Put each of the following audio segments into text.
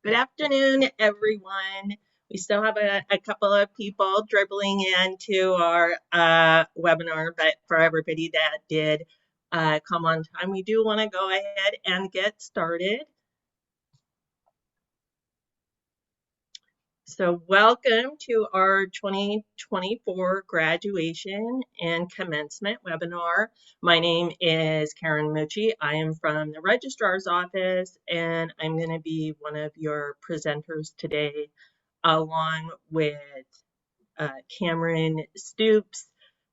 Good afternoon, everyone. We still have a couple of people dribbling into our webinar, but for everybody that did come on time, we do want to go ahead and get started. So welcome to our 2024 graduation and commencement webinar. My name is Karen Mucci. I am from the registrar's office, and I'm going to be one of your presenters today, along with Cameron Stoops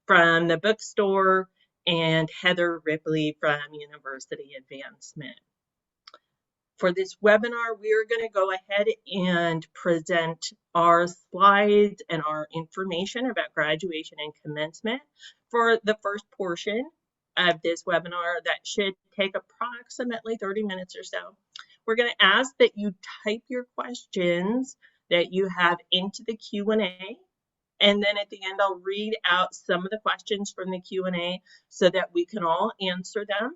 from the bookstore and Heather Ripley from University Advancement. For this webinar, we are going to go ahead and present our slides and our information about graduation and commencement for the first portion of this webinar that should take approximately 30 minutes or so. We're going to ask that you type your questions that you have into the Q&A, and then at the end I'll read out some of the questions from the Q&A so that we can all answer them.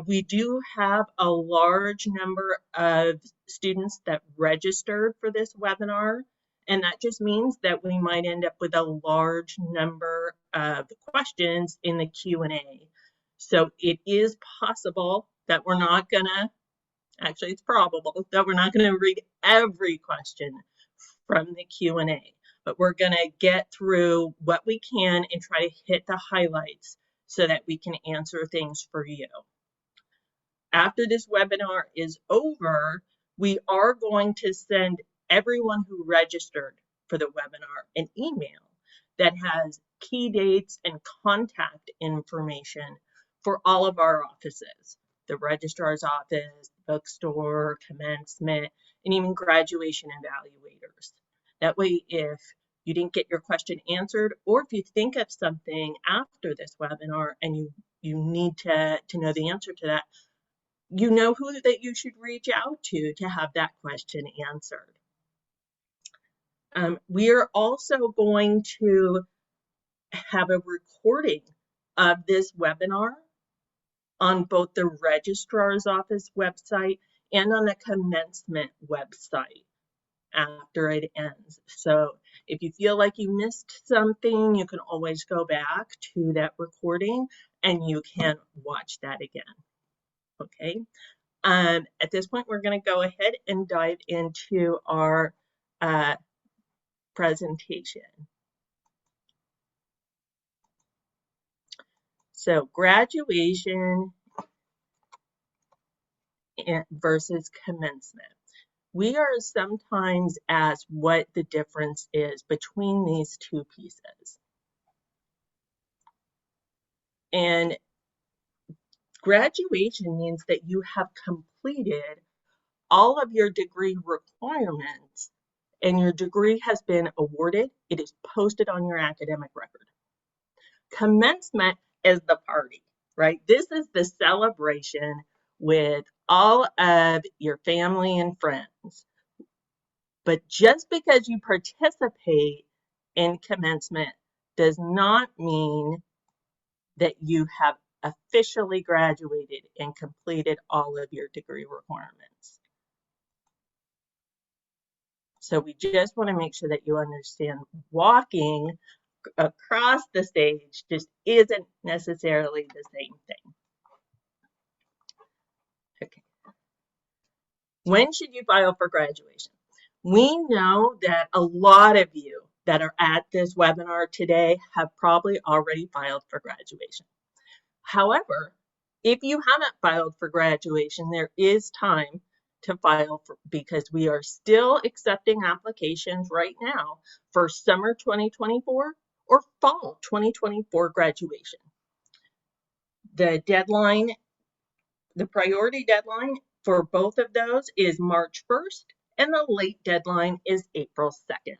We do have a large number of students that registered for this webinar, and that just means that we might end up with a large number of questions in the Q&A. So it is possible that we're not gonna, actually it's probable that we're not gonna read every question from the Q&A, but we're gonna get through what we can and try to hit the highlights so that we can answer things for you. After this webinar is over, we are going to send everyone who registered for the webinar an email that has key dates and contact information for all of our offices, the registrar's office, bookstore, commencement, and even graduation evaluators. That way, if you didn't get your question answered, or if you think of something after this webinar and you need to know the answer to that, you know who that you should reach out to have that question answered. We are also going to have a recording of this webinar on both the registrar's office website and on the commencement website after it ends. So if you feel like you missed something, you can always go back to that recording and you can watch that again. Okay, at this point, we're going to go ahead and dive into our presentation. So graduation versus commencement. We are sometimes asked what the difference is between these two pieces. And graduation means that you have completed all of your degree requirements and your degree has been awarded. It is posted on your academic record. Commencement is the party, right? This is the celebration with all of your family and friends. But just because you participate in commencement does not mean that you have officially graduated and completed all of your degree requirements. So we just want to make sure that you understand walking across the stage just isn't necessarily the same thing. Okay. When should you file for graduation? We know that a lot of you that are at this webinar today have probably already filed for graduation. However, if you haven't filed for graduation, there is time to file because we are still accepting applications right now for summer 2024 or fall 2024 graduation. The deadline, the priority deadline for both of those is March 1st, and the late deadline is April 2nd.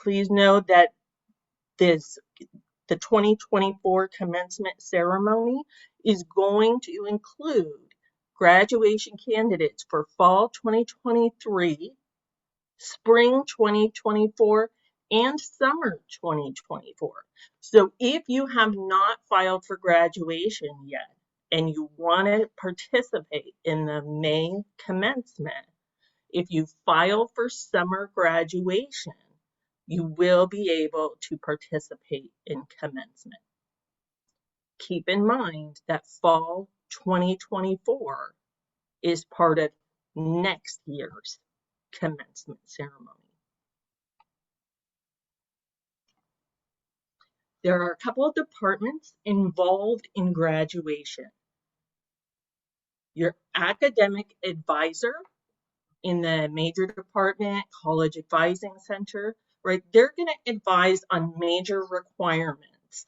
Please know that the 2024 commencement ceremony is going to include graduation candidates for fall 2023, spring 2024, and summer 2024. So if you have not filed for graduation yet and you want to participate in the May commencement, if you file for summer graduation, you will be able to participate in commencement. Keep in mind that fall 2024 is part of next year's commencement ceremony. There are a couple of departments involved in graduation. Your academic advisor in the major department, college advising center, right? They're going to advise on major requirements.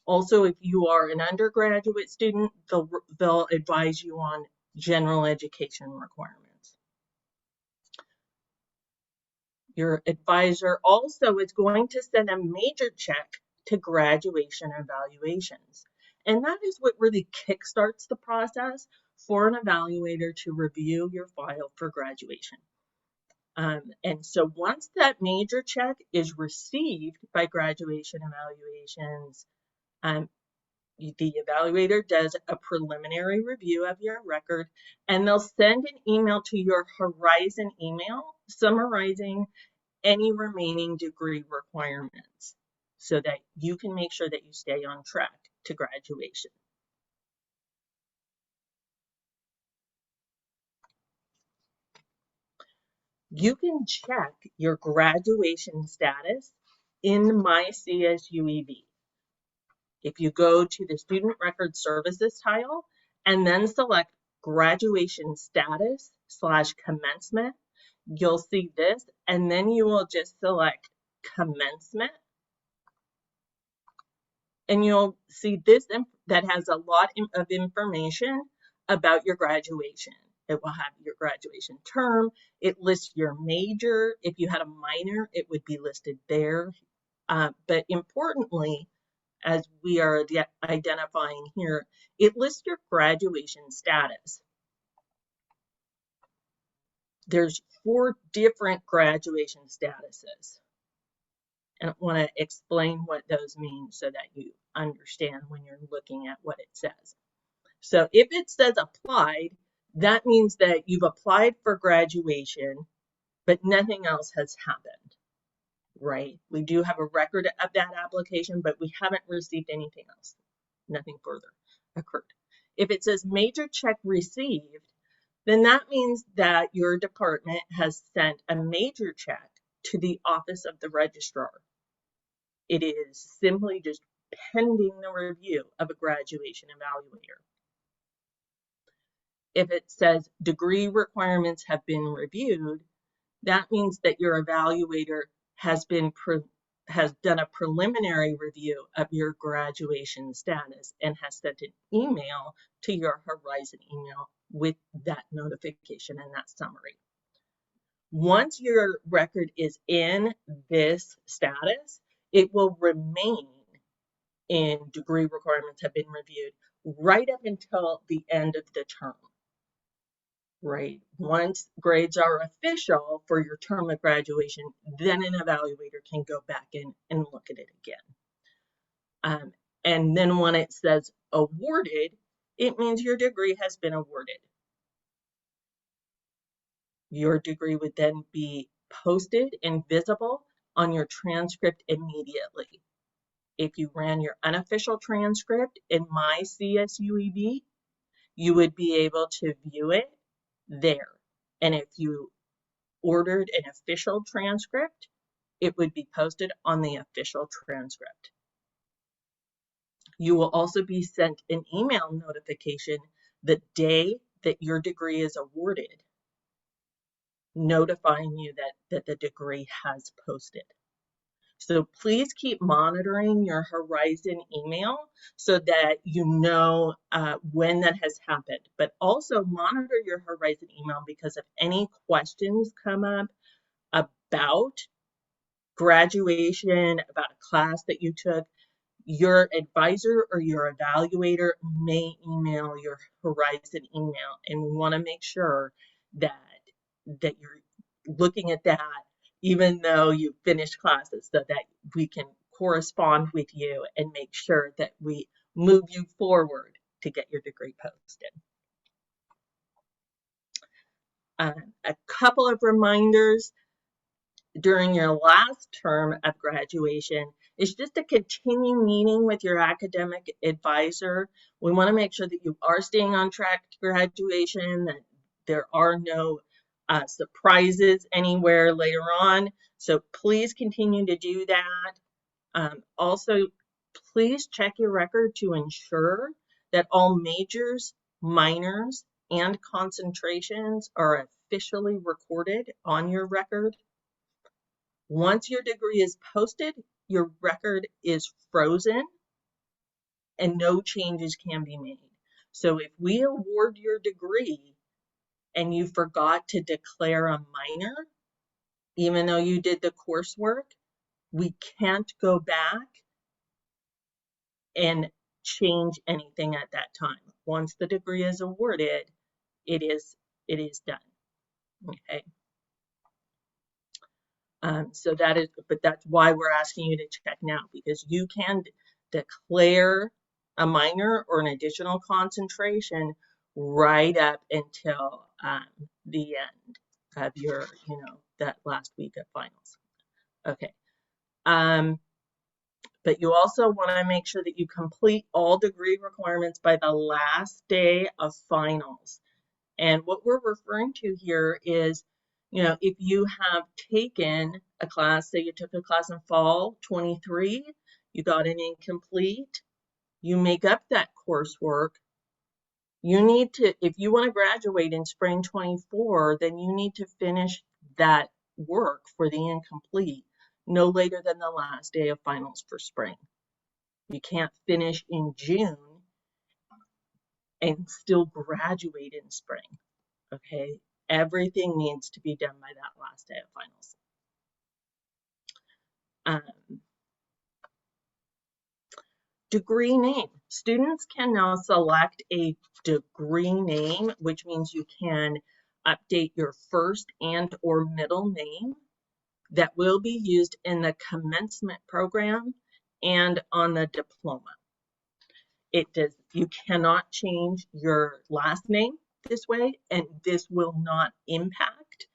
Also, if you are an undergraduate student, they'll advise you on general education requirements. Your advisor also is going to send a major check to graduation evaluations. And that is what really kickstarts the process for an evaluator to review your file for graduation. And so once that major check is received by graduation evaluations, the evaluator does a preliminary review of your record, and they'll send an email to your Horizon email summarizing any remaining degree requirements so that you can make sure that you stay on track to graduation. You can check your graduation status in My CSUEB. If you go to the Student Record Services tile and then select Graduation Status / Commencement, you'll see this, and then you will just select Commencement, and you'll see this that has a lot of information about your graduation. It will have your graduation term. It lists your major. If you had a minor, it would be listed there. But importantly, as we are identifying here, it lists your graduation status. There's 4 different graduation statuses. And I want to explain what those mean so that you understand when you're looking at what it says. So if it says applied, that means that you've applied for graduation, but nothing else has happened, right? We do have a record of that application, but we haven't received anything else. Nothing further occurred. If it says major check received, then that means that your department has sent a major check to the office of the registrar. It is simply just pending the review of a graduation evaluator. If it says degree requirements have been reviewed, that means that your evaluator has done a preliminary review of your graduation status and has sent an email to your Horizon email with that notification and that summary. Once your record is in this status, it will remain in degree requirements have been reviewed right up until the end of the term, right? Once grades are official for your term of graduation, then an evaluator can go back in and look at it again. And then when it says awarded, it means your degree has been awarded. Your degree would then be posted and visible on your transcript immediately. If you ran your unofficial transcript in My CSUEB, you would be able to view it there. And if you ordered an official transcript, it would be posted on the official transcript. You will also be sent an email notification the day that your degree is awarded, notifying you that the degree has posted. So please keep monitoring your Horizon email so that you know when that has happened. But also monitor your Horizon email because if any questions come up about graduation, about a class that you took, your advisor or your evaluator may email your Horizon email, and we want to make sure that you're looking at that even though you finished classes so that we can correspond with you and make sure that we move you forward to get your degree posted. A couple of reminders during your last term of graduation is just to continue meeting with your academic advisor. We want to make sure that you are staying on track to graduation, that there are no surprises anywhere later on. So please continue to do that. Also, please check your record to ensure that all majors, minors, and concentrations are officially recorded on your record. Once your degree is posted, your record is frozen and no changes can be made. So if we award your degree and you forgot to declare a minor, even though you did the coursework, we can't go back and change anything at that time. Once the degree is awarded, it is done. Okay. So that's why we're asking you to check now, because you can declare a minor or an additional concentration right up until the end of your, that last week of finals. Okay. But you also want to make sure that you complete all degree requirements by the last day of finals. And what we're referring to here is, if you have taken a class, say you took a class in fall 23, you got an incomplete, you make up that coursework. You need to, if you want to graduate in spring 24, then you need to finish that work for the incomplete no later than the last day of finals for spring. You can't finish in June and still graduate in spring. Okay, everything needs to be done by that last day of finals. Degree name. Students can now select a degree name, which means you can update your first and or middle name that will be used in the commencement program and on the diploma. You cannot change your last name this way, and this will not impact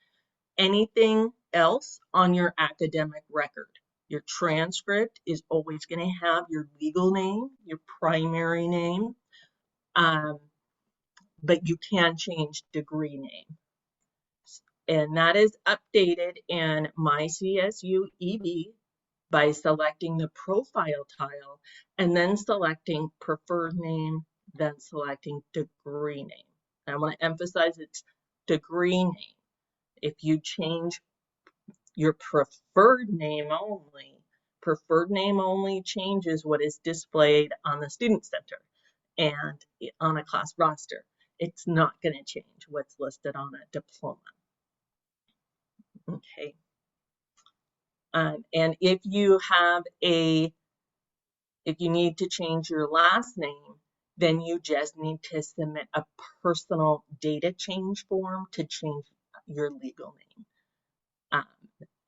anything else on your academic record. Your transcript is always going to have your legal name, your primary name, but you can change degree name. And that is updated in My CSU EB by selecting the profile tile and then selecting preferred name, then selecting degree name. And I want to emphasize it's degree name. If you change your preferred name only changes what is displayed on the student center and on a class roster. It's not going to change what's listed on a diploma. Okay. And if you need to change your last name, then you just need to submit a personal data change form to change your legal name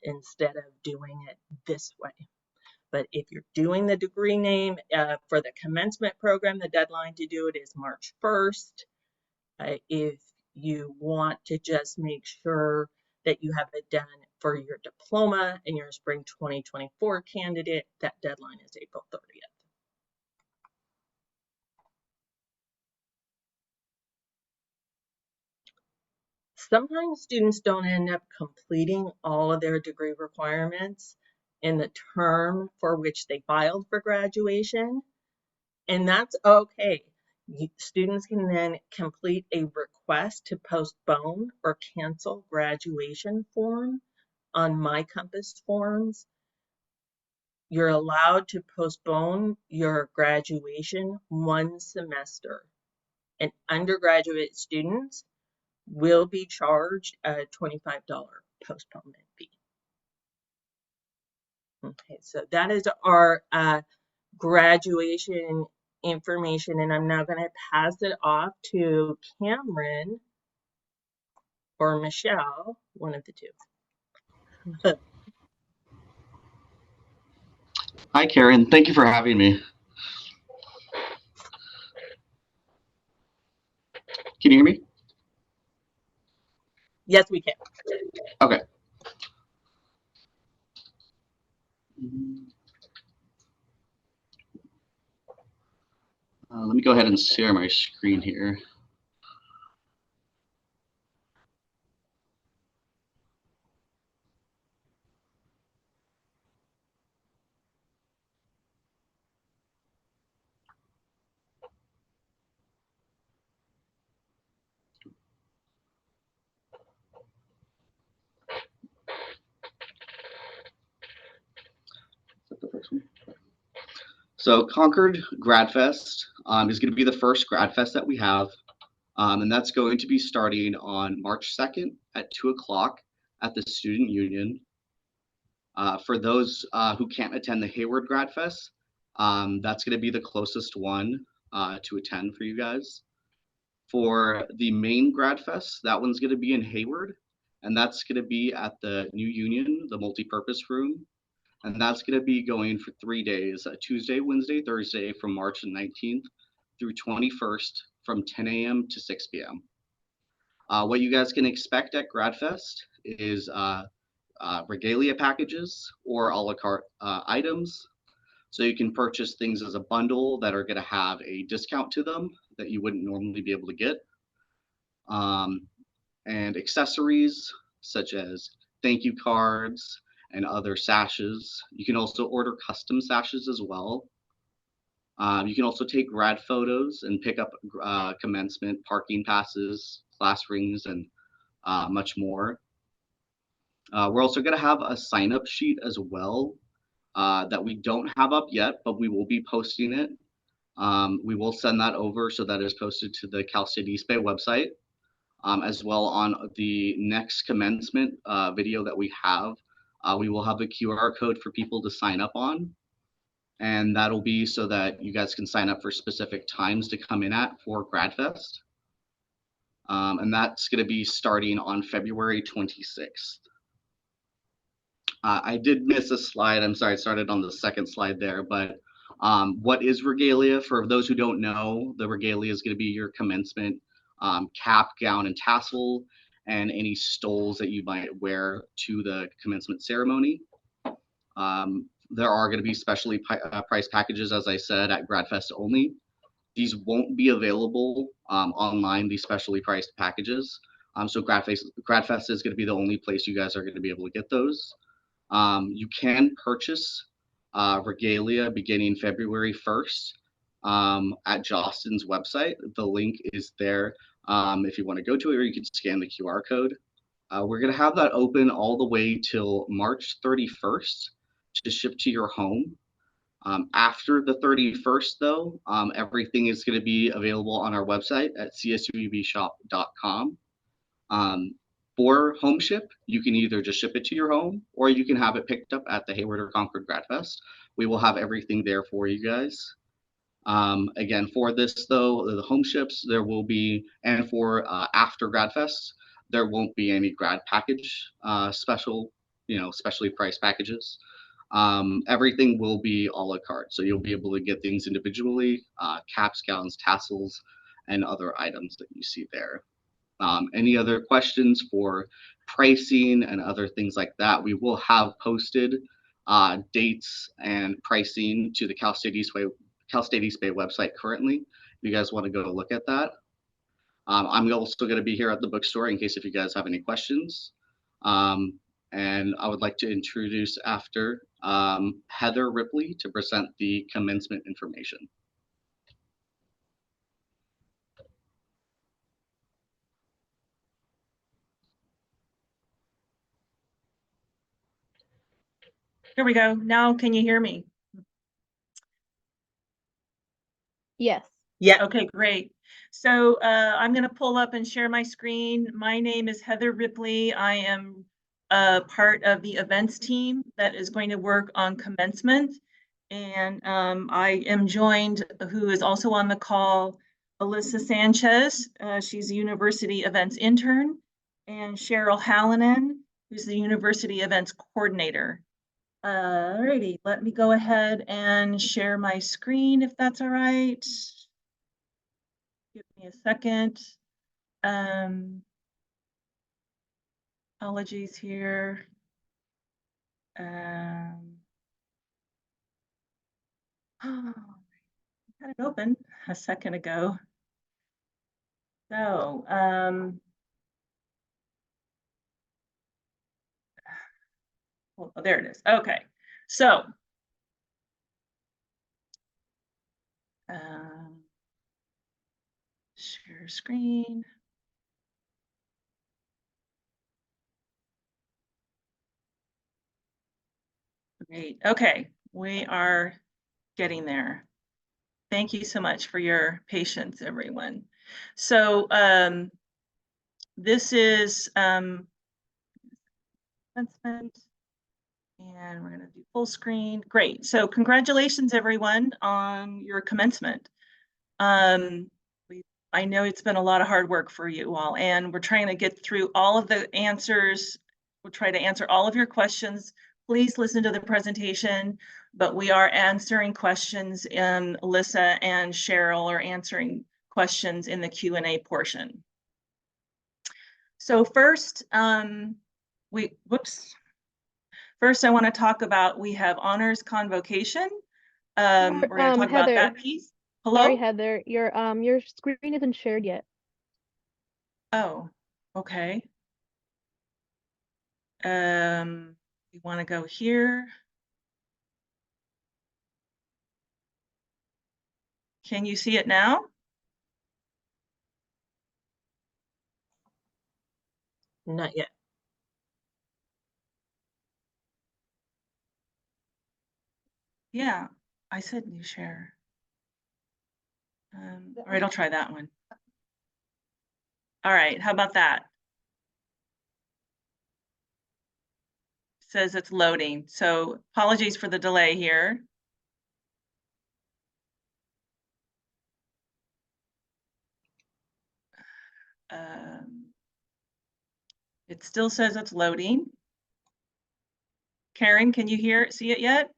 instead of doing it this way. But if you're doing the degree name for the commencement program, the deadline to do it is March 1st. If you want to just make sure that you have it done for your diploma and your spring 2024 candidate, that deadline is April 30th. Sometimes students don't end up completing all of their degree requirements in the term for which they filed for graduation, and that's okay. Students can then complete a request to postpone or cancel graduation form on My Compass forms. You're allowed to postpone your graduation one semester, and undergraduate students will be charged a $25 postponement fee. Okay, so that is our graduation information, and I'm now going to pass it off to Cameron or Michelle, one of the two. Hi, Karen. Thank you for having me. Can you hear me? Yes, we can. Okay. Let me go ahead and share my screen here. The first one. So Concord Grad Fest is going to be the first Grad Fest that we have, and that's going to be starting on March 2nd at 2 o'clock at the Student Union. For those who can't attend the Hayward Grad Fest, that's going to be the closest one to attend for you guys. For the main Grad Fest, that one's going to be in Hayward, and that's going to be at the New Union, the multi-purpose room. And that's going to be going for 3 days, Tuesday, Wednesday, Thursday from March 19th through 21st from 10 a.m. to 6 p.m. What you guys can expect at GradFest is regalia packages or a la carte items. So you can purchase things as a bundle that are going to have a discount to them that you wouldn't normally be able to get. And accessories such as thank you cards and other sashes. You can also order custom sashes as well. You can also take grad photos and pick up commencement parking passes, class rings, and much more. We're also going to have a sign-up sheet as well that we don't have up yet, but we will be posting it. We will send that over so that is posted to the Cal State East Bay website. As well on the next commencement video that we have. We will have a QR code for people to sign up on. And that'll be so that you guys can sign up for specific times to come in at for GradFest. And that's going to be starting on February 26th. I did miss a slide. I'm sorry, I started on the second slide there, but what is regalia? For those who don't know, the regalia is going to be your commencement cap, gown, and tassel, and any stoles that you might wear to the commencement ceremony. There are going to be specially priced packages, as I said, at GradFest only. These won't be available online, these specially priced packages. So GradFest is going to be the only place you guys are going to be able to get those. You can purchase regalia beginning February 1st at Jostens website. The link is there if you want to go to it, or you can scan the QR code. We're going to have that open all the way till March 31st to ship to your home. After the 31st, though, everything is going to be available on our website at csuebshop.com. For home ship, you can either just ship it to your home or you can have it picked up at the Hayward or Concord Grad Fest. We will have everything there for you guys. Again, for this though, the home ships, there will be, and for after Grad Fest, there won't be any grad package specially priced packages. Everything will be a la carte. So you'll be able to get things individually, caps, gowns, tassels, and other items that you see there. Any other questions for pricing and other things like that, we will have posted dates and pricing to the Cal State East Bay website currently. If you guys want to go look at that. I'm also going to be here at the bookstore in case if you guys have any questions. And I would like to introduce after Heather Ripley to present the commencement information. Here we go. Now, can you hear me? Yes. Yeah. Okay, great. So I'm going to pull up and share my screen. My name is Heather Ripley. I am part of the events team that is going to work on commencement. And I am joined, who is also on the call, Alyssa Sanchez. She's a university events intern, and Cheryl Hallinan, who's the university events coordinator. Alrighty, let me go ahead and share my screen if that's all right. Give me a second. Apologies here. Oh, I had it open a second ago. So, well, there it is. Okay. So, share screen. Great. Okay, we are getting there. Thank you so much for your patience, everyone. So this is commencement, and we're going to do full screen. Great. So congratulations, everyone, on your commencement. I know it's been a lot of hard work for you all, and we're trying to get through all of the answers. We'll try to answer all of your questions. Please listen to the presentation, but we are answering questions, and Alyssa and Cheryl are answering questions in the Q&A portion. So first, First, I want to talk about, we have honors convocation. We're going to talk about Heather, that piece. Hello? sorry, Heather, your screen isn't shared yet. Oh, okay. We want to go here. Can you see it now? Not yet. Yeah, I said new share. All right, I'll try that one. All right, how about that? It says it's loading, so apologies for the delay here. It still says it's loading. Karen, can you see it yet?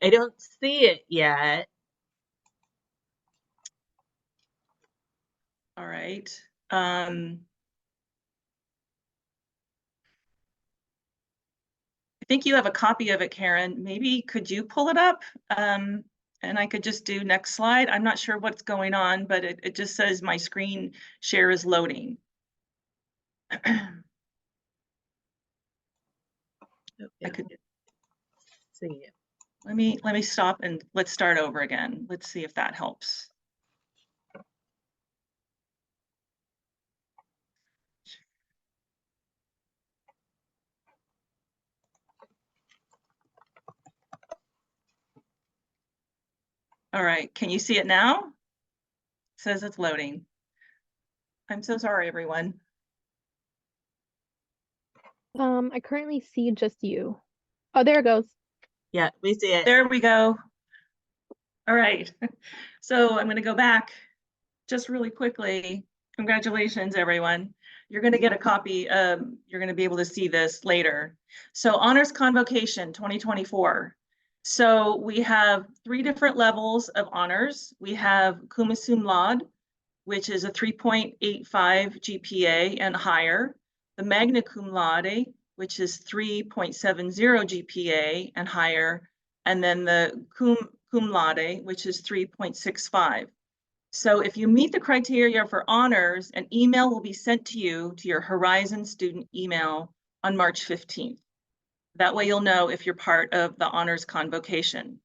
I don't see it yet. All right. I think you have a copy of it, Karen. Maybe could you pull it up? And I could just do next slide. I'm not sure what's going on, but it just says my screen share is loading. I could see it. let me stop and let's start over again. Let's see if that helps. All right, can you see it now? It says it's loading. I'm so sorry, everyone. I currently see just you. Oh, there it goes. Yeah, we see it. There we go. All right, so I'm going to go back just really quickly. Congratulations, everyone. You're going to get a copy. You're going to be able to see this later. So Honors Convocation 2024. So we have 3 different levels of honors. We have Cum Laude, which is a 3.85 GPA and higher. The Magna Cum Laude, which is 3.70 GPA and higher. And then the Cum Laude, which is 3.65. So if you meet the criteria for honors, an email will be sent to you to your Horizon student email on March 15th. That way you'll know if you're part of the honors convocation.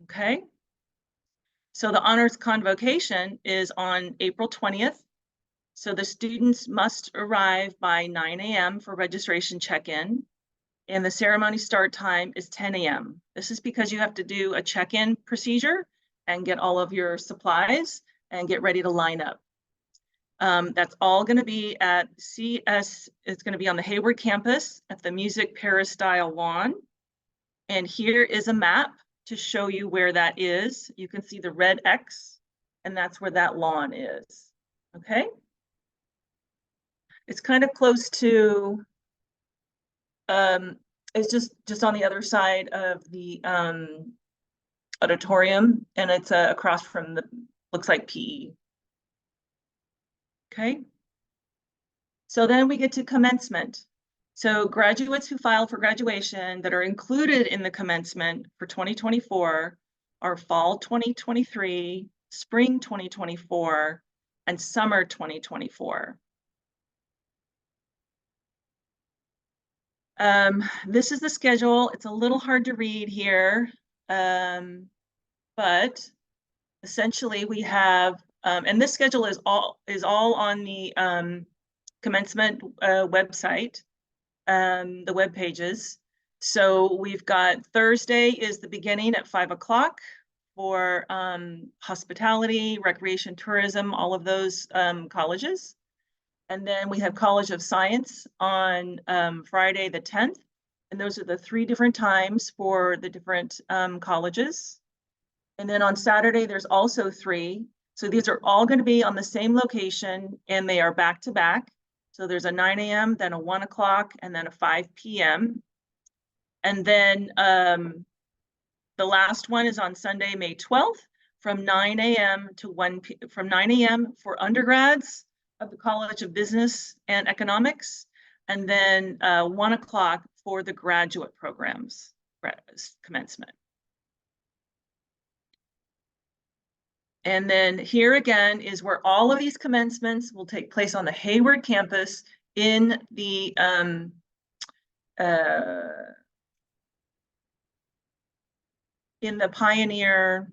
Okay? So the honors convocation is on April 20th. So the students must arrive by 9 a.m. for registration check-in, and the ceremony start time is 10 a.m. This is because you have to do a check-in procedure and get all of your supplies and get ready to line up. That's all going to be at CS. It's going to be on the Hayward campus at the Music Peristyle lawn. And here is a map to show you where that is. You can see the red X, and that's where that lawn is. Okay. It's kind of close to, it's just on the other side of the auditorium, and it's across from the, looks like PE. Okay. So then we get to commencement. So graduates who filed for graduation that are included in the commencement for 2024 are fall 2023, spring 2024, and summer 2024. This is the schedule. It's a little hard to read here, but essentially we have, and this schedule is all on the commencement website, the web pages. So we've got Thursday is the beginning at 5 o'clock for hospitality, recreation, tourism, all of those colleges. And then we have College of Science on Friday the 10th. And those are the 3 different times for the different colleges. And then on Saturday, there's also 3. So these are all going to be on the same location and they are back to back. So there's a 9 a.m., then a 1 o'clock, and then a 5 p.m. And then the last one is on Sunday, May 12th from 9 a.m. to 1 p.m. from 9 a.m. for undergrads of the College of Business and Economics, and then 1 o'clock for the graduate programs commencement. And then here again is where all of these commencements will take place on the Hayward campus in the Pioneer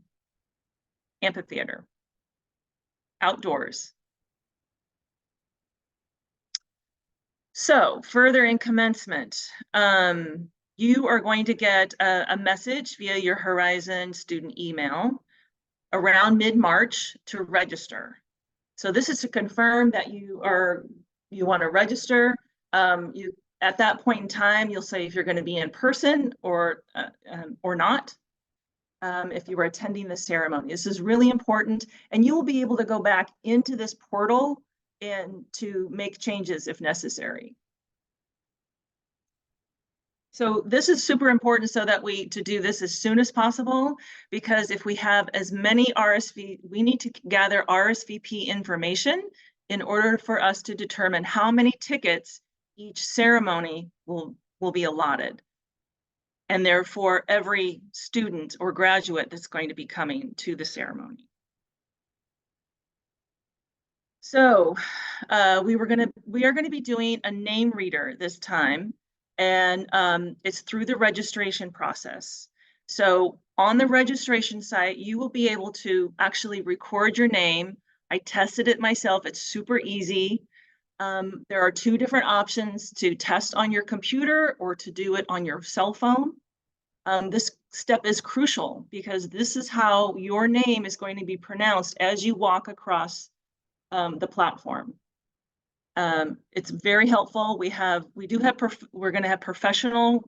Amphitheater, outdoors. So further in commencement, you are going to get a message via your Horizon student email around mid-March to register. So this is to confirm that you want to register. At that point in time, you'll say if you're going to be in person or not. If you were attending the ceremony. This is really important, and you will be able to go back into this portal and to make changes if necessary. So this is super important so that to do this as soon as possible, because if we have as many we need to gather RSVP information in order for us to determine how many tickets each ceremony will be allotted. And therefore every student or graduate that's going to be coming to the ceremony. So we are going to be doing a name reader this time, and it's through the registration process. So on the registration site, you will be able to actually record your name. I tested it myself. It's super easy. There are 2 different options to test on your computer or to do it on your cell phone. This step is crucial because this is how your name is going to be pronounced as you walk across the platform. It's very helpful. We're going to have professional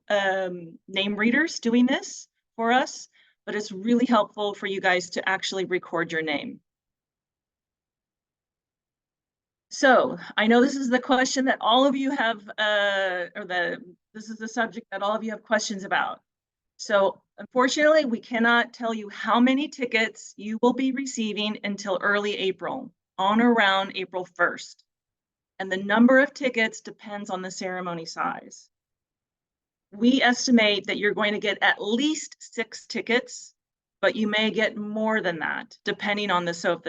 name readers doing this for us, but it's really helpful for you guys to actually record your name. So I know this is the question that all of you have, this is the subject that all of you have questions about. So unfortunately, we cannot tell you how many tickets you will be receiving until early April, on or around April 1st. And the number of tickets depends on the ceremony size. We estimate that you're going to get at least 6 tickets, but you may get more than that, depending on so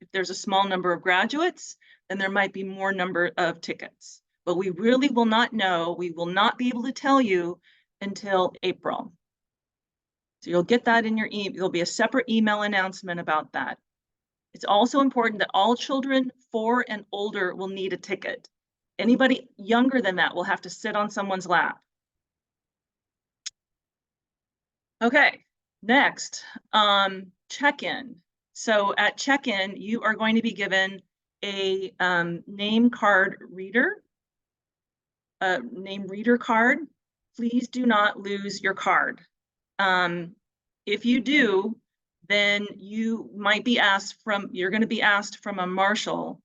if there's a small number of graduates, then there might be more number of tickets. But we really will not know. We will not be able to tell you until April. So you'll get that in your email. There'll be a separate email announcement about that. It's also important that all children 4 and older will need a ticket. Anybody younger than that will have to sit on someone's lap. Okay, next, check-in. So at check-in, you are going to be given a name reader card. Please do not lose your card. If you do, then you're going to be asked from a marshal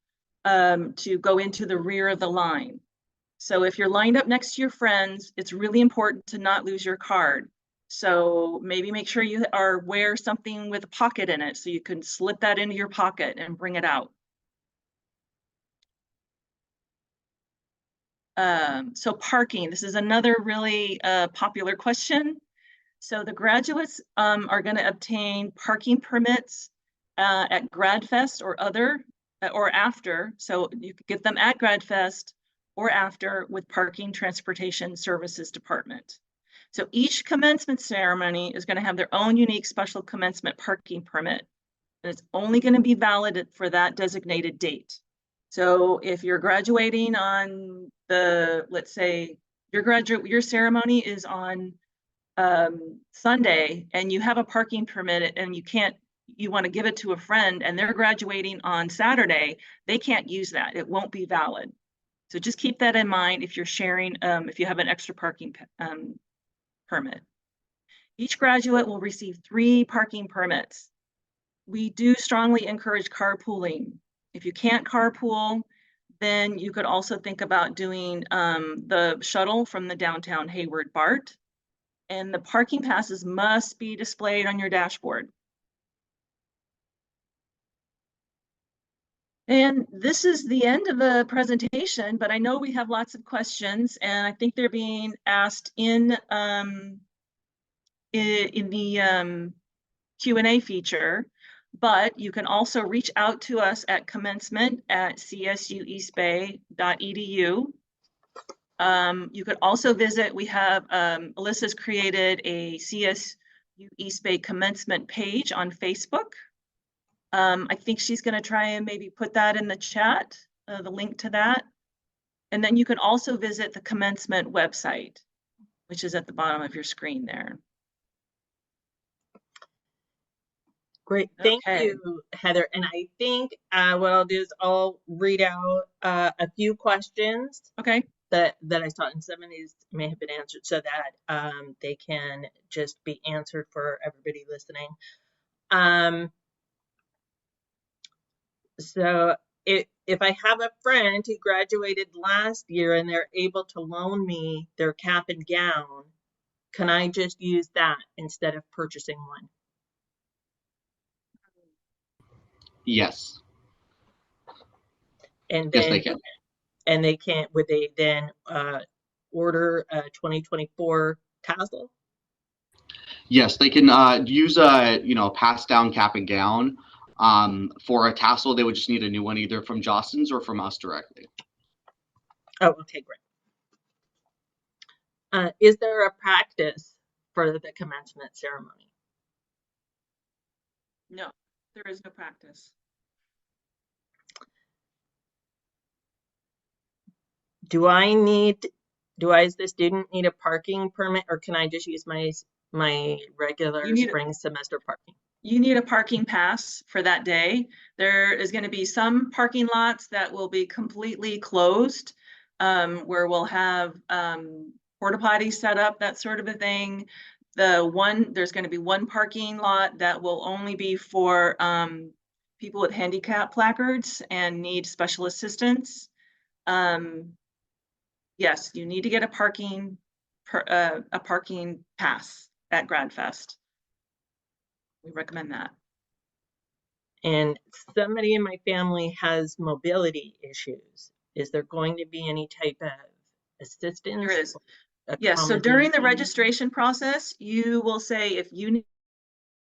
to go into the rear of the line. So if you're lined up next to your friends, it's really important to not lose your card. So maybe make sure you wear something with a pocket in it so you can slip that into your pocket and bring it out. So parking, this is another really popular question. So the graduates are going to obtain parking permits at GradFest or after. So you could get them at GradFest or after with Parking Transportation Services Department. So each commencement ceremony is going to have their own unique special commencement parking permit. And it's only going to be valid for that designated date. So if you're graduating on let's say your ceremony is on Sunday and you have a parking permit and you want to give it to a friend and they're graduating on Saturday, they can't use that. It won't be valid. So just keep that in mind if you're sharing, if you have an extra parking permit. Each graduate will receive 3 parking permits. We do strongly encourage carpooling. If you can't carpool, then you could also think about doing the shuttle from the downtown Hayward BART. And the parking passes must be displayed on your dashboard. And this is the end of the presentation, but I know we have lots of questions and I think they're being asked in the Q&A feature, but you can also reach out to us at commencement@csueastbay.edu. You could also visit, we have, Alyssa's created a CSU East Bay commencement page on Facebook. I think she's going to try and maybe put that in the chat, the link to that. And then you can also visit the commencement website, which is at the bottom of your screen there. Great, thank Okay. you, Heather. And I think what I'll do is I'll read out a few questions Okay. that I saw, and some of these may have been answered so that they can just be answered for everybody listening. So if I have a friend who graduated last year and they're able to loan me their cap and gown, can I just use that instead of purchasing one? Yes. And Yes, then, they can. and they can't, would they then order a 2024 tassel? Yes, they can use a pass down cap and gown. For a tassel, they would just need a new one either from Jostens or from us directly. Oh, okay, great. Is there a practice for the commencement ceremony? No, there is no practice. Does the student need a parking permit, or can I just use my regular spring semester parking? You need a parking pass for that day. There is going to be some parking lots that will be completely closed, where we'll have porta potties set up, that sort of a thing. There's going to be one parking lot that will only be for people with handicap placards and need special assistance. Yes, you need to get a parking pass at GradFest. We recommend that. And somebody in my family has mobility issues. Is there going to be any type of assistance? There is. Yes, so during the registration process, you will say if you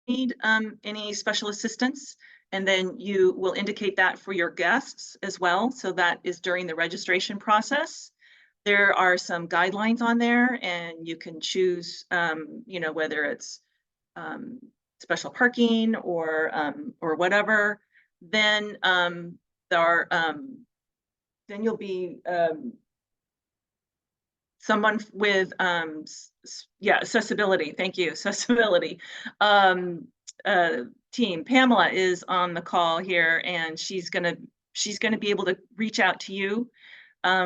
need any special assistance, and then you will indicate that for your guests as well. So that is during the registration process. There are some guidelines on there, and you can choose, whether it's special parking or whatever. Then then you'll be someone with accessibility. Thank you, accessibility team. Pamela is on the call here, and she's gonna be able to reach out to you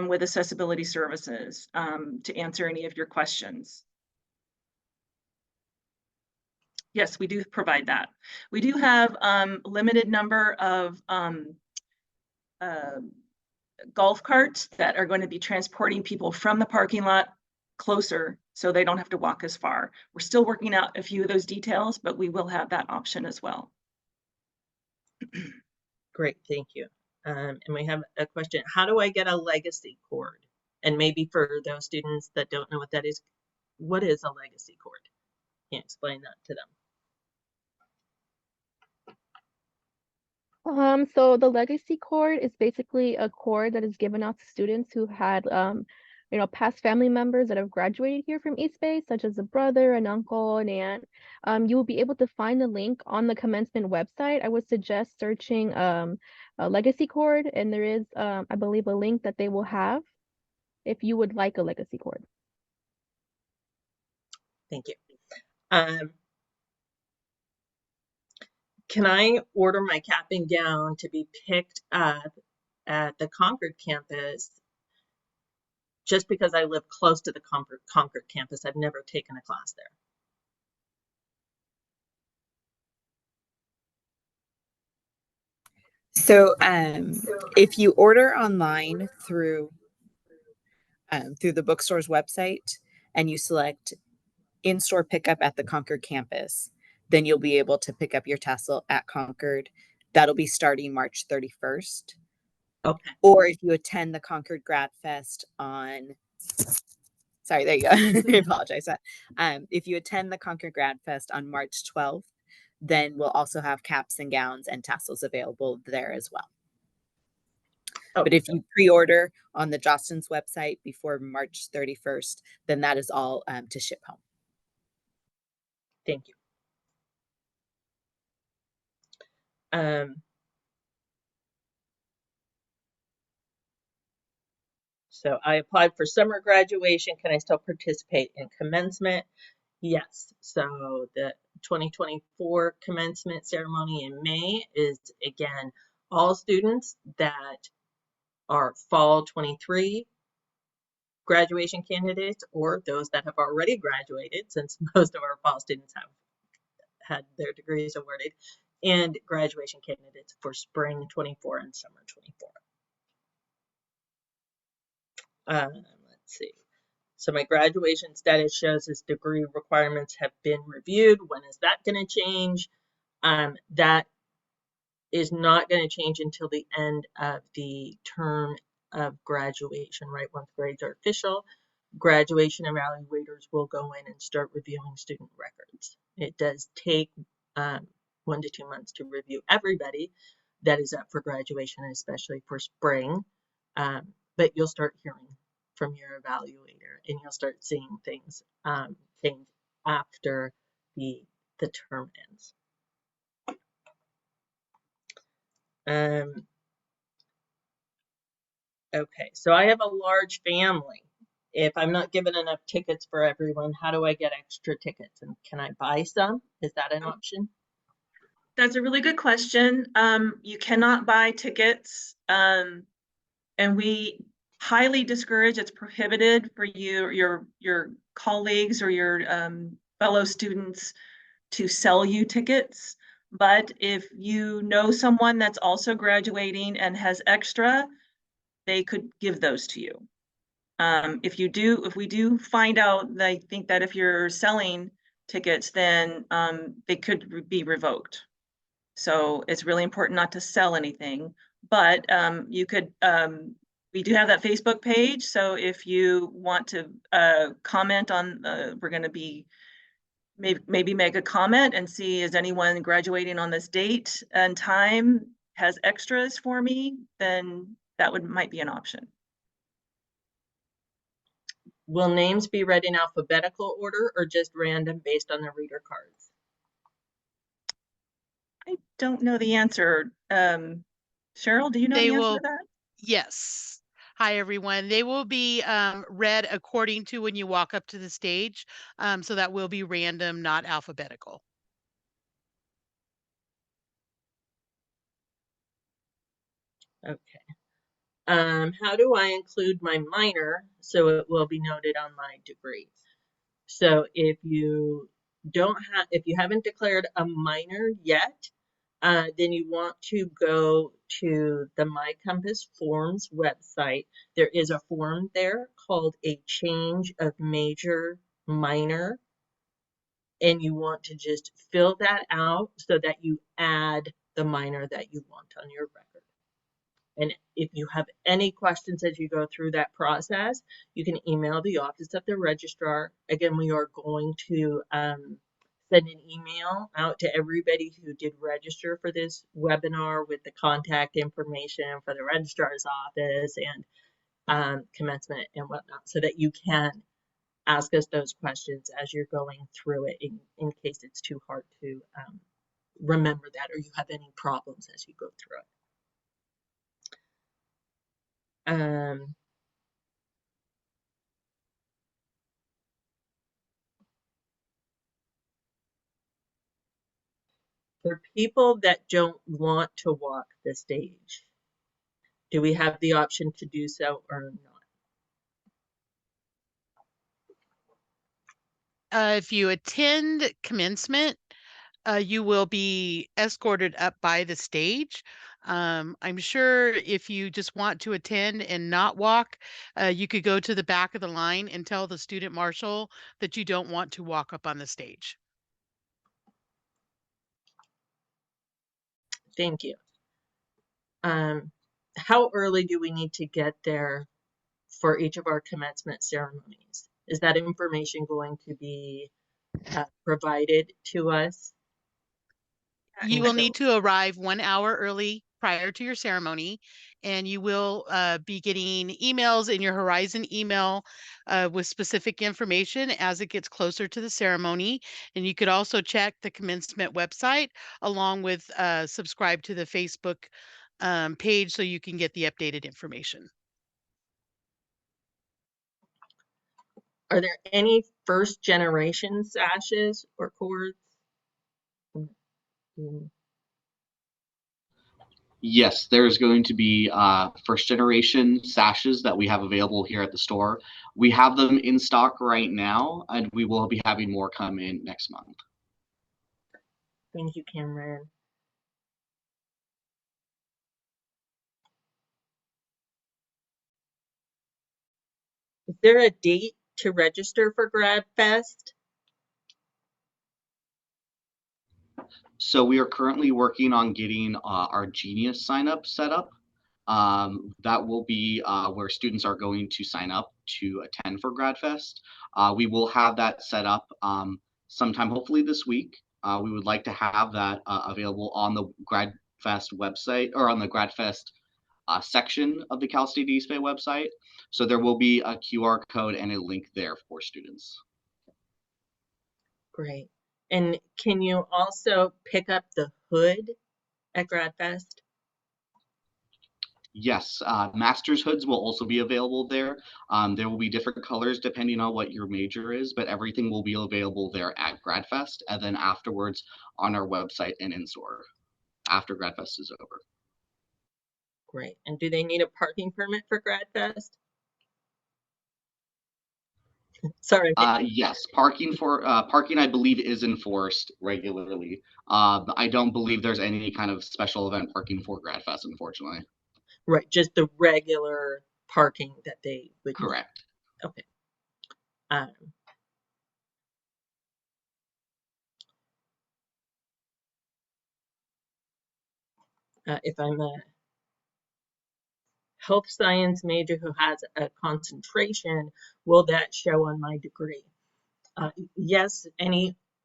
with accessibility services to answer any of your questions. Yes, we do provide that. We do have limited number of golf carts that are going to be transporting people from the parking lot closer so they don't have to walk as far. We're still working out a few of those details, but we will have that option as well. Great, thank you. And we have a question. How do I get a legacy cord? And maybe for those students that don't know what that is, what is a legacy cord? Can you explain that to them? So the legacy cord is basically a cord that is given out to students who had, past family members that have graduated here from East Bay, such as a brother, an uncle, an aunt. You will be able to find the link on the commencement website. I would suggest searching a legacy cord, and there is, I believe, a link that they will have if you would like a legacy cord. Thank you. Can I order my cap and gown to be picked up at the Concord campus just because I live close to the Concord campus? I've never taken a class there. So if you order online through the bookstore's website and you select in-store pickup at the Concord campus, then you'll be able to pick up your tassel at Concord. That'll be starting March 31st. Okay. Or if you attend the Concord Grad Fest on, sorry, there you go. I apologize. If you attend the Concord Grad Fest on March 12th, then we'll also have caps and gowns and tassels available there as well. Oh, but if you pre-order on the Jostens website before March 31st, then that is all to ship home. Thank you. So I applied for summer graduation. Can I still participate in commencement? Yes. So the 2024 commencement ceremony in May is, again, all students that are fall 23 graduation candidates or those that have already graduated, since most of our fall students have had their degrees awarded, and graduation candidates for spring 24 and summer 24. Let's see. So my graduation status shows as degree requirements have been reviewed. When is that going to change? That is not going to change until the end of the term of graduation, right? Once grades are official, graduation evaluators will go in and start reviewing student records. It does take 1 to 2 months to review everybody that is up for graduation, especially for spring. But you'll start hearing from your evaluator and you'll start seeing things change after the term ends. Okay, so I have a large family. If I'm not given enough tickets for everyone, how do I get extra tickets? And can I buy some? Is that an option? That's a really good question. You cannot buy tickets, and we highly discourage, it's prohibited for your colleagues or your fellow students to sell you tickets. But if you know someone that's also graduating and has extra, they could give those to you. If we do find out, I think that if you're selling tickets, then they could be revoked. So it's really important not to sell anything, but you could, we do have that Facebook page. So if you want to comment on, we're going to be, maybe make a comment and see, is anyone graduating on this date and time has extras for me, then that might be an option. Will names be read in alphabetical order or just random based on the reader cards? I don't know the answer. Cheryl, do you know the answer to that? Yes. Hi, everyone. They will be read according to when you walk up to the stage. So that will be random, not alphabetical. Okay. How do I include my minor so it will be noted on my degree? So if you haven't declared a minor yet, then you want to go to the My Compass Forms website. There is a form there called a change of major minor, and you want to just fill that out so that you add the minor that you want on your record. And if you have any questions as you go through that process, you can email the Office of the Registrar. Again, we are going to send an email out to everybody who did register for this webinar with the contact information for the Registrar's Office and commencement and whatnot, so that you can ask us those questions as you're going through it in case it's too hard to remember that, or you have any problems as you go through it. For people that don't want to walk the stage, do we have the option to do so or not? If you attend commencement, you will be escorted up by the stage. I'm sure if you just want to attend and not walk, you could go to the back of the line and tell the student marshal that you don't want to walk up on the stage. Thank you. How early do we need to get there for each of our commencement ceremonies? Is that information going to be provided to us? You will need to arrive 1 hour early prior to your ceremony, and you will be getting emails in your Horizon email with specific information as it gets closer to the ceremony. And you could also check the commencement website along with subscribe to the Facebook page so you can get the updated information. Are there any first generation sashes or cords? Yes, there's going to be first generation sashes that we have available here at the store. We have them in stock right now, and we will be having more come in next month. Thank you, Cameron. Is there a date to register for Grad Fest? So we are currently working on getting our Genius sign up set up. That will be where students are going to sign up to attend for GradFest. We will have that set up sometime, hopefully this week. We would like to have that available on the GradFest website or on the GradFest section of the Cal State East Bay website. So there will be a QR code and a link there for students. Great. And can you also pick up the hood at GradFest? Yes, master's hoods will also be available there. There will be different colors depending on what your major is, but everything will be available there at GradFest and then afterwards on our website and in store after GradFest is over. Great. And do they need a parking permit for GradFest? Sorry. Yes, parking I believe is enforced regularly. I don't believe there's any kind of special event parking for GradFest, unfortunately. Right, just the regular parking that they would need. Correct. Okay. If I'm a health science major who has a concentration, will that show on my degree? Yes,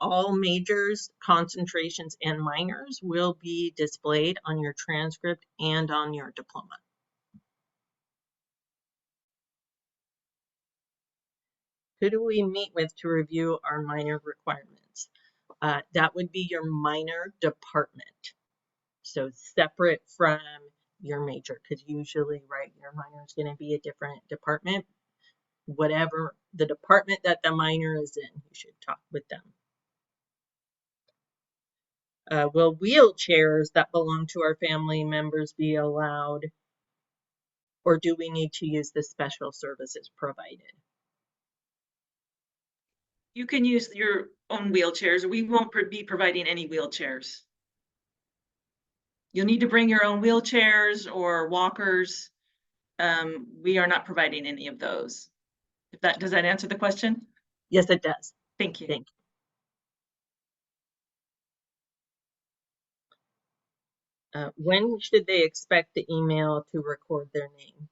all majors, concentrations, and minors will be displayed on your transcript and on your diploma. Who do we meet with to review our minor requirements? That would be your minor department. So separate from your major, because usually, right, your minor is going to be a different department. Whatever the department that the minor is in, you should talk with them. Will wheelchairs that belong to our family members be allowed, or do we need to use the special services provided? You can use your own wheelchairs. We won't be providing any wheelchairs. You'll need to bring your own wheelchairs or walkers. We are not providing any of those. Does that answer the question? Yes, it does. Thank you. Thank When should they expect the email to record their name?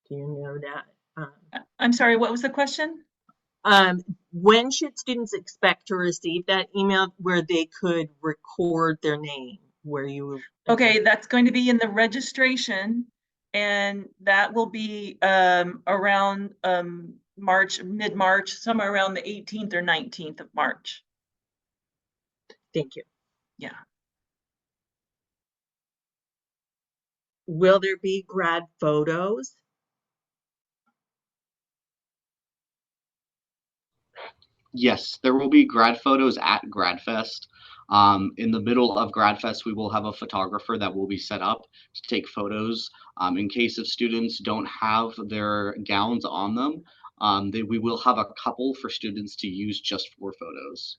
Do you know that? I'm sorry, what was the question? When should students expect to receive that email where they could record their name? Where you? Okay, that's going to be in the registration, and that will be around March, mid-March, somewhere around the 18th or 19th of March. Thank you. Yeah. Will there be grad photos? Yes, there will be grad photos at GradFest. In the middle of GradFest, we will have a photographer that will be set up to take photos. In case of students don't have their gowns on them, we will have a couple for students to use just for photos.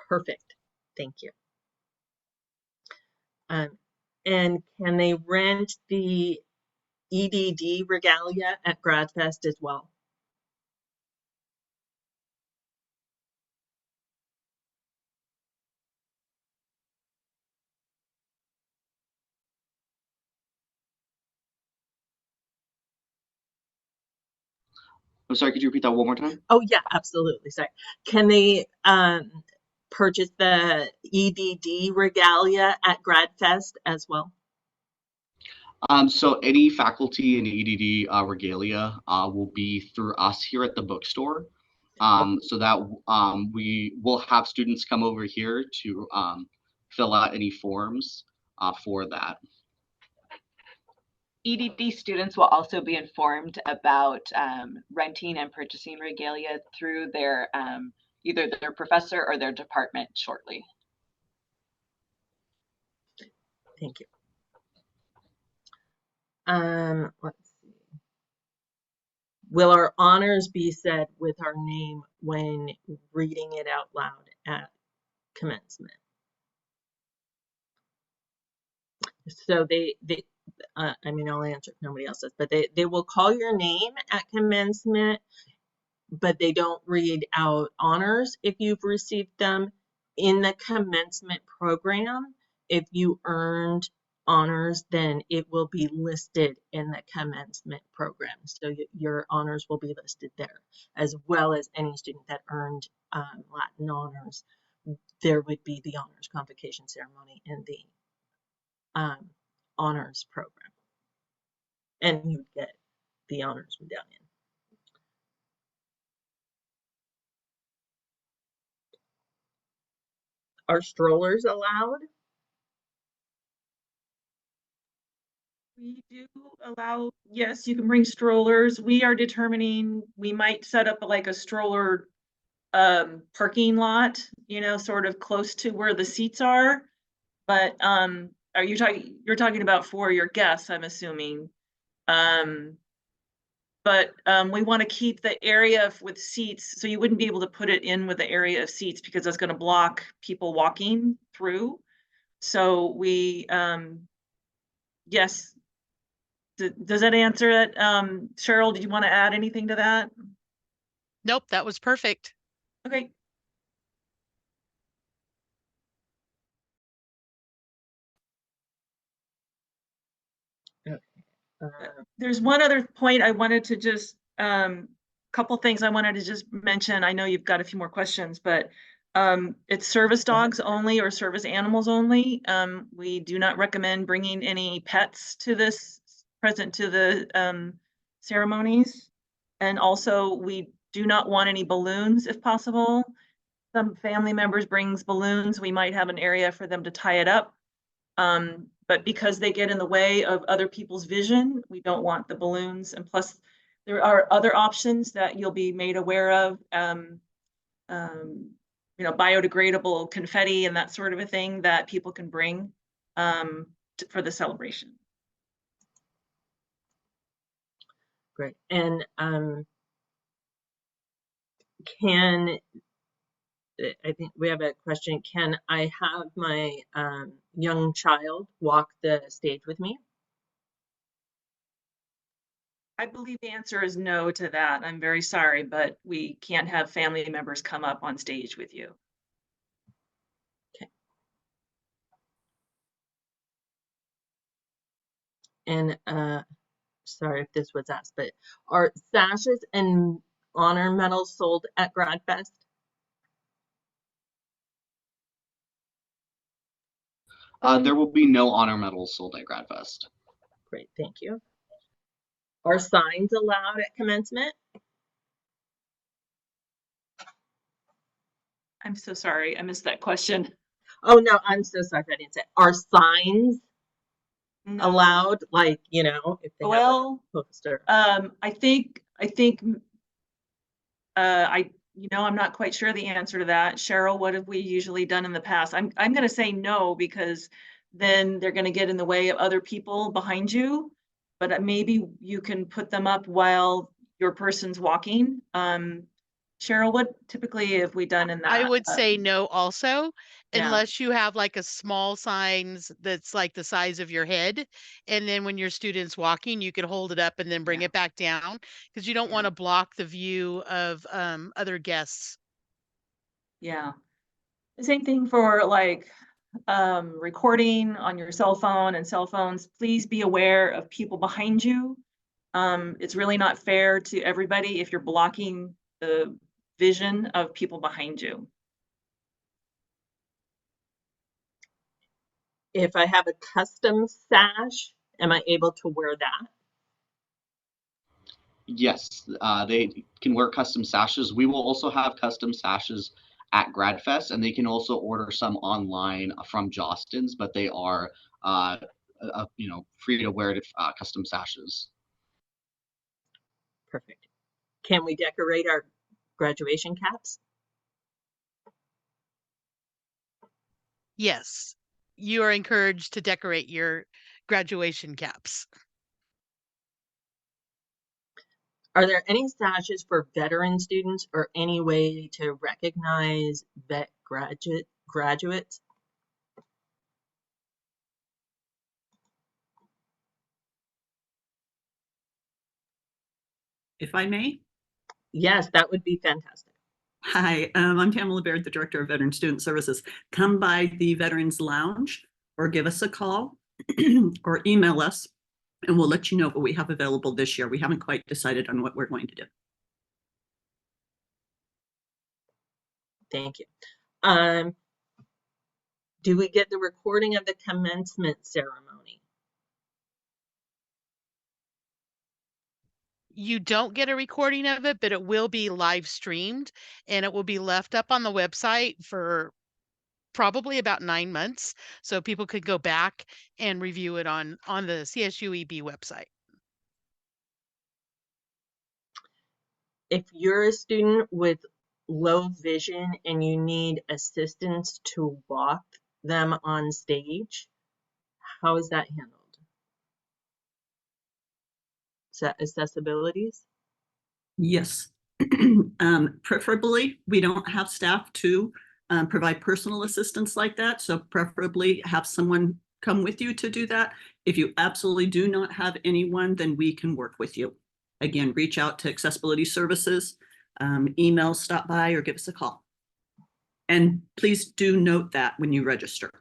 Perfect. Thank you. And can they rent the EDD regalia at GradFest as well? I'm sorry, could you repeat that one more time? Oh yeah, absolutely. Sorry. Can they purchase the EDD regalia at GradFest as well? So any faculty in EDD regalia will be through us here at the bookstore. So that we will have students come over here to fill out any forms for that. EDD students will also be informed about renting and purchasing regalia through their either their professor or their department shortly. Thank you. Let's see. Will our honors be said with our name when reading it out loud at commencement? So I mean, I'll answer if nobody else does, but they will call your name at commencement, but they don't read out honors if you've received them. In the commencement program, if you earned honors, then it will be listed in the commencement program. So your honors will be listed there, as well as any student that earned Latin honors. There would be the honors convocation ceremony in the honors program, and you get the honors medallion. Are strollers allowed? We do allow, yes, you can bring strollers. We are determining, we might set up like a stroller parking lot, you know, sort of close to where the seats are. But are you talking, you're talking about for your guests, I'm assuming. But we want to keep the area with seats, so you wouldn't be able to put it in with the area of seats because that's going to block people walking through. So we, yes. Does that answer it? Cheryl, did you want to add anything to that? Nope, that was perfect. Okay. There's one other point I wanted to just, couple things I wanted to just mention. I know you've got a few more questions, but it's service dogs only or service animals only. We do not recommend bringing any pets to this, present to the ceremonies. And also we do not want any balloons if possible. Some family members brings balloons, we might have an area for them to tie it up. But because they get in the way of other people's vision, we don't want the balloons. And plus, there are other options that you'll be made aware of, you know, biodegradable confetti and that sort of a thing that people can bring for the celebration. Great. And I think we have a question. Can I have my young child walk the stage with me? I believe the answer is no to that. I'm very sorry, but we can't have family members come up on stage with you. And sorry if this was asked, but are sashes and honor medals sold at GradFest? There will be no honor medals sold at GradFest. Great, thank you. Are signs allowed at commencement? I'm so sorry, I missed that question. Oh no, I'm so sorry if I didn't say. Are signs No. allowed? Like, you know, if they have a poster. I think I'm not quite sure the answer to that. Cheryl, what have we usually done in the past? I'm going to say no, because then they're going to get in the way of other people behind you. But maybe you can put them up while your person's walking. Cheryl, what typically have we done in that? I would say no also, Yeah. unless you have like a small signs that's like the size of your head. And then when your student's walking, you could hold it up and then bring it back down, because you don't want to block the view of other guests. Yeah. The same thing for like recording on your cell phone and cell phones. Please be aware of people behind you. It's really not fair to everybody if you're blocking the vision of people behind you. If I have a custom sash, am I able to wear that? Yes, they can wear custom sashes. We will also have custom sashes at GradFest, and they can also order some online from Jostens, but they are, free to wear custom sashes. Perfect. Can we decorate our graduation caps? Yes, you are encouraged to decorate your graduation caps. Are there any sashes for veteran students or any way to recognize vet graduates? If I may? Yes, that would be fantastic. Hi, I'm Tamala Baird, the Director of Veteran Student Services. Come by the Veterans Lounge or give us a call or email us, and we'll let you know what we have available this year. We haven't quite decided on what we're going to do. Thank you. Do we get the recording of the commencement ceremony? You don't get a recording of it, but it will be live streamed, and it will be left up on the website for probably about 9 months, so people could go back and review it on the CSUEB website. If you're a student with low vision and you need assistance to walk them on stage, how is that handled? Is that accessibilities? Yes. Preferably, we don't have staff to provide personal assistance like that. So preferably have someone come with you to do that. If you absolutely do not have anyone, then we can work with you. Again, reach out to Accessibility Services, email, stop by, or give us a call. And please do note that when you register.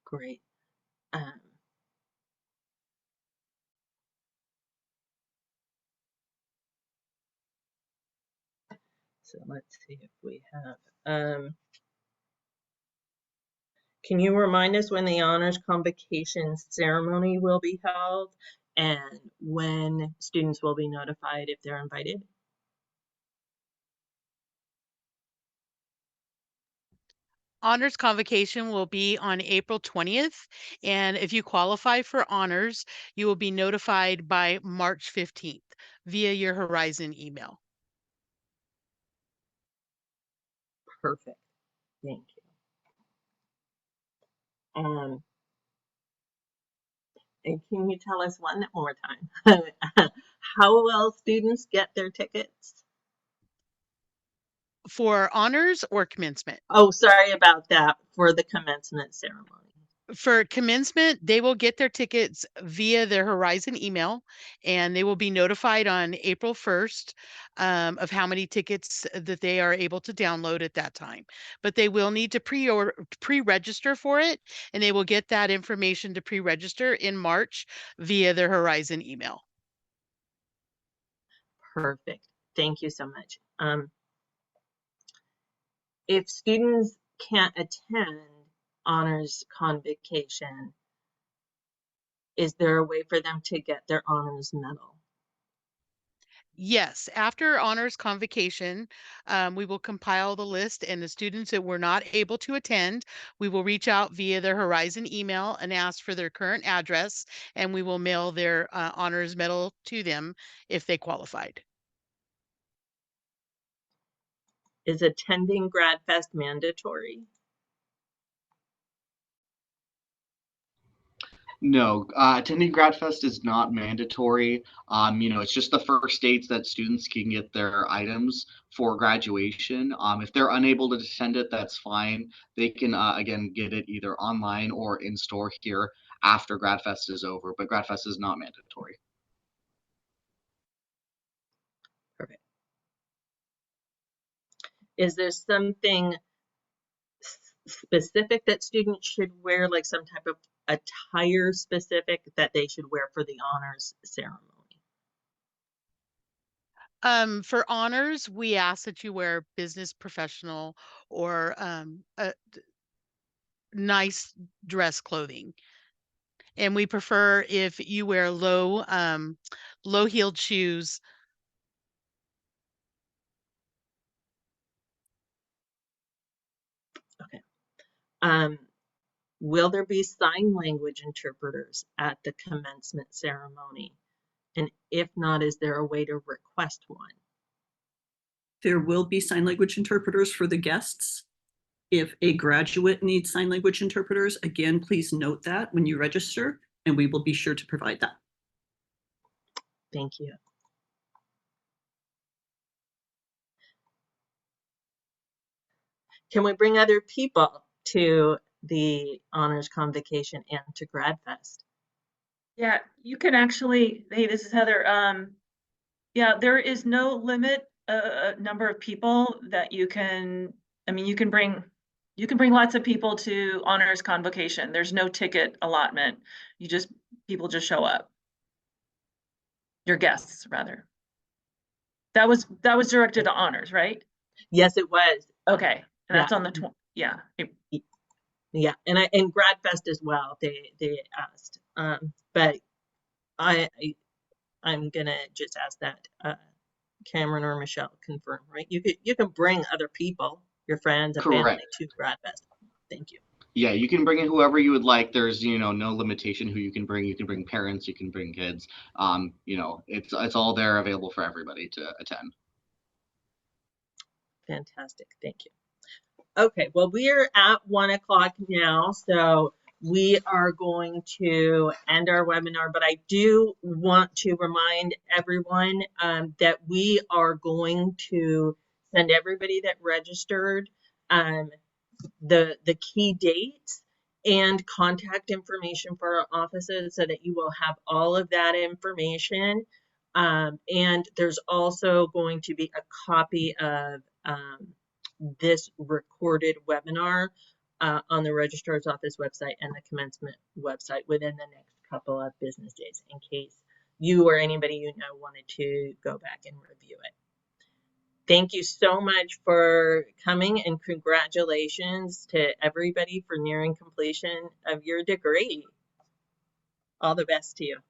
Great. So let's see if we have, can you remind us when the honors convocation ceremony will be held and when students will be notified if they're invited? Honors convocation will be on April 20th, and if you qualify for honors, you will be notified by March 15th via your Horizon email. Perfect. Thank you. And can you tell us one more time? How will students get their tickets? For honors or commencement? Oh, sorry about that. For the commencement ceremony. For commencement, they will get their tickets via their Horizon email, and they will be notified on April 1st of how many tickets that they are able to download at that time. But they will need to pre-register for it, and they will get that information to pre-register in March via their Horizon email. Perfect. Thank you so much. If students can't attend honors convocation, is there a way for them to get their honors medal? Yes, after honors convocation, we will compile the list, and the students that were not able to attend, we will reach out via their Horizon email and ask for their current address, and we will mail their honors medal to them if they qualified. Is attending Grad Fest mandatory? No, attending GradFest is not mandatory. It's just the first dates that students can get their items for graduation. If they're unable to attend it, that's fine. They can, again, get it either online or in store here after GradFest is over, but GradFest is not mandatory. Perfect. Is there something specific that students should wear, like some type of attire specific that they should wear for the honors ceremony? For honors, we ask that you wear business professional or nice dress clothing. And we prefer if you wear low-heeled shoes. Okay. Will there be sign language interpreters at the commencement ceremony? And if not, is there a way to request one? There will be sign language interpreters for the guests. If a graduate needs sign language interpreters, again, please note that when you register, and we will be sure to provide that. Thank you. Can we bring other people to the honors convocation and to Grad Fest? Yeah, you can actually, hey, this is Heather. Yeah, there is no limit number of people that you can, I mean, you can bring lots of people to honors convocation. There's no ticket allotment. People just show up. Your guests, rather. That was directed to honors, right? Yes, it was. Okay, and that's Yeah. on the yeah. Yeah, and Grad Fest as well. They asked, but I'm gonna just ask that Cameron or Michelle confirm, right? You can bring other people, your friends and family, Correct. to Grad Fest. Thank you. Yeah, you can bring in whoever you would like. There's, no limitation who you can bring. You can bring parents, you can bring kids. It's all there available for everybody to attend. Fantastic. Thank you. Okay, well, we are at 1 o'clock now, so we are going to end our webinar, but I do want to remind everyone that we are going to send everybody that registered the key dates and contact information for our offices so that you will have all of that information. And there's also going to be a copy of this recorded webinar on the registrar's office website and the commencement website within the next couple of business days in case you or anybody you know wanted to go back and review it. Thank you so much for coming, and congratulations to everybody for nearing completion of your degree. All the best to you.